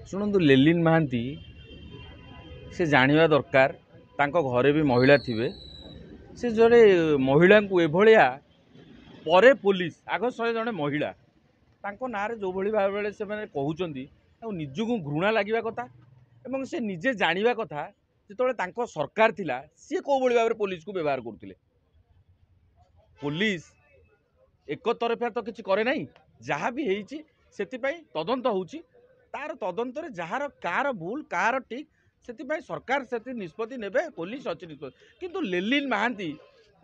शुणु लेलिन महांती से जानवा दरकार तांको घरे भी महिला थिबे से जड़े महिला को एभलिया परे पुलिस आग सहे जड़े महिला तांको नारे जो भली भाव से माने कहउचंदी निजको घृणा लगे कथा एवं से निजे जानिबा कथा जिते तांको सरकार थिला सी को भली भाव पुलिस को व्यवहार करथिले। पुलिस एक तरफा तो किसी करे नहीं जहाँ भी होती से तदंत होची तार तदंत जार कार भूल कार ठीक से सरकार से निष्पत्ति नेबे पुलिस अच्छी निष्पत्ति किंतु लेलिन महांती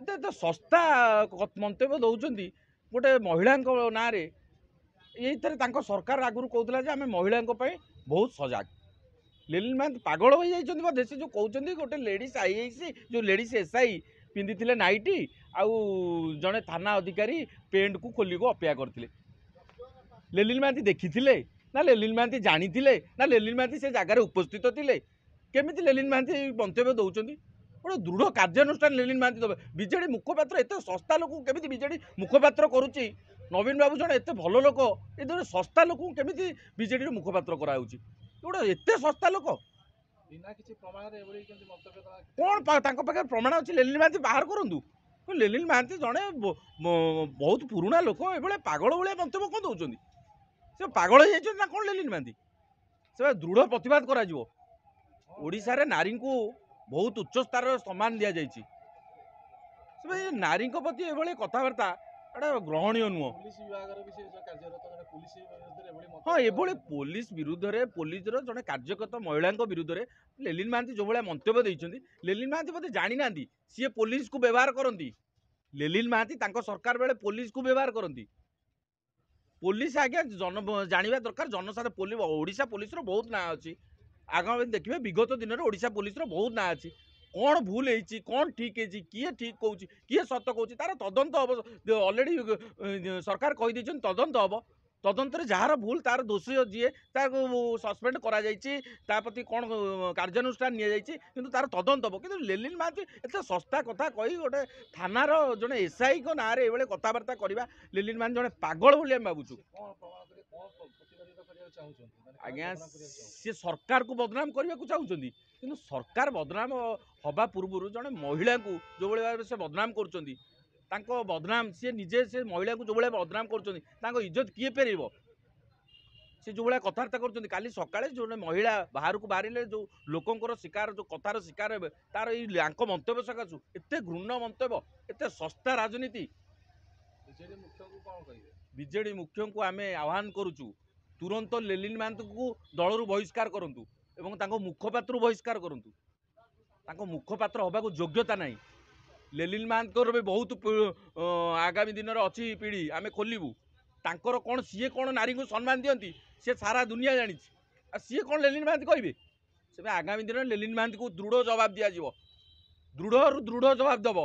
तो सस्ता मंतव्य दौरान गोटे महिला ना ये सरकार आगुरी कहला आम महिला बहुत सजग लेलिन महांती पागल हो जाती बोधे से जो कहते गोटे लेडीज आईआईसी जो लेडीज एसआई पिंधि थे नाइटी आउ जड़े थाना अधिकारी पेंट को खोल को अपेक्षा करते लेलिन महांती देखी ना लेलिन महांती जानी ना लेलिन महांती से जगार उपस्थित थे केमी लेलिन महांती मंतव्य दौरान गोटे दृढ़ कार्यानुष्ठान लेलिन महांती दबे बीजेडी मुखपात्र एत सस्ता लोक केमी बीजेडी मुखपात्र करुच्ची नवीन बाबू जड़े एत भल लोक ये सस्ता लोक केमी बीजेडी मुखपात्र कराऊँगी गोटे एत सस्ता लोक कौन पाखे प्रमाण अच्छी लेलिन महांती बाहर करूँ लेलिन महांती जड़े बहुत पुराणा लोक ये पागल भाया मंतव्य कौन दौरान से पागल ना कौन लेलिन महांती से दृढ़ प्रतिवाद करा ओडिशा रे नारी को बहुत उच्च स्तर सम्मान दि जाए नारी प्रति ये कथबार्ता एटा ग्रहणीय नुह। हाँ ये पुलिस विरुद्ध रे पुलिस जड़े कार्यकर्ता महिला विरुद्ध रे लेलिन महांती जो भाया मंतव्य देते लेलिन महांती बोधे जानी ना सी पुलिस को व्यवहार करती लेलिन महांती सरकार बेले पुलिस को व्यवहार करती पुलिस आज्ञा जानवा दरकार जनसाधारण ओडिशा पुलिस बहुत ना अच्छी आगामी देखिए विगत दिन में ओडिशा पुलिस बहुत ना अच्छी कौन भूल है कौन ठीक है किए ठीक कहूँ किए सत कहूँ तार तदंत हम ऑलरेडी सरकार कहीदे तदंत हम तदंत जार भूल तार दोषी जी सस्पेंड करा प्रति कौन कार्यानुष्ठान नि तार तदंत हम कि लेलिन महांती एत सस्ता कथा कही गोटे थानार जड़े एसआई को ना ये कथबार्ता करवा लेलिन महांती जड़े पागल बोली आम भावुँ आज्ञा सी सरकार को बदनाम करने को चाहते कि सरकार बदनाम हवा पूर्व जड़े महिला को जो भाव से बदनाम कर बदनाम सी निजे से महिला को जो भाई बदनाम कर इज्जत किए फेर सी जो भाया कथबार्ता कर काली सकाଳେ जो महिला बाहर को बाहर जो लोकंर शिकार जो कथार शिकार हे तार ये मंतव्य सकाशु एत घृण्य मंतव्य एत सस्ता राजनीति बीजेडी मुख्य को आम आह्वान करुचु तुरंत लेलिन महांती को दलरू बहिष्कार करूँ एवं मुखपात्र बहिष्कार करूँ मुखपात्र हवा योग्यता नहीं लेलिन महांती भी बहुत आगामी दिन में अच्छी पीढ़ी आम खोलू तांकर कौन सीए कौन नारी को सम्मान दियंती से सारा दुनिया जानी सीए कौन लेलिन महांती कहे से आगामी दिन में लेलिन महांती को दृढ़ जवाब दिज्व दृढ़ जवाब दब